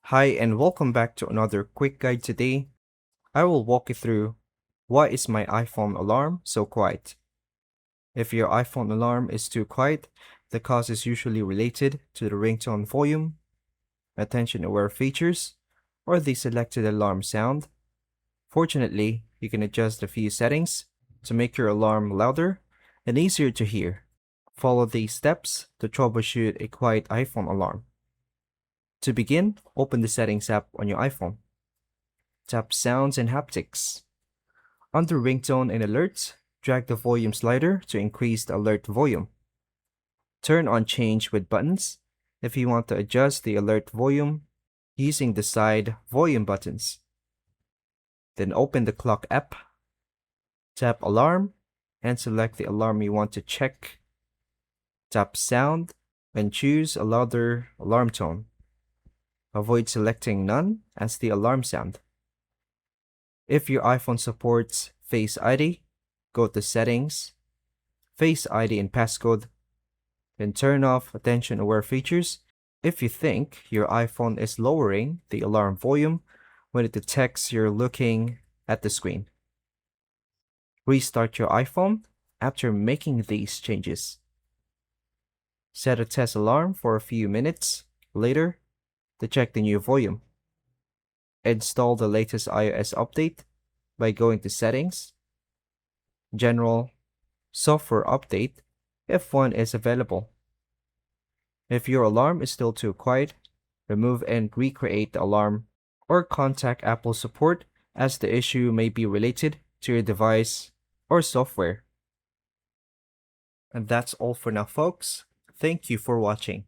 Hi and welcome back to another quick guide today. I will walk you through why is my iPhone alarm so quiet. If your iPhone alarm is too quiet, the cause is usually related to the ringtone volume, attention-aware features, or the selected alarm sound. Fortunately, you can adjust a few settings to make your alarm louder and easier to hear. Follow these steps to troubleshoot a quiet iPhone alarm. To begin, open the Settings app on your iPhone. Tap Sounds and Haptics. Under Ringtone and Alerts, drag the volume slider to increase the alert volume. Turn on Change with buttons if you want to adjust the alert volume using the side volume buttons. Then open the Clock app, tap Alarm, and select the alarm you want to check. Tap Sound and choose a louder alarm tone. Avoid selecting None as the alarm sound. If your iPhone supports Face ID, go to Settings, Face ID and Passcode, then turn off attention-aware features if you think your iPhone is lowering the alarm volume when it detects you're looking at the screen. Restart your iPhone after making these changes. Set a test alarm for a few minutes later to check the new volume. Install the latest iOS update by going to Settings, General, Software Update if one is available. If your alarm is still too quiet, remove and recreate the alarm or contact Apple support as the issue may be related to your device or software. And that's all for now, folks. Thank you for watching.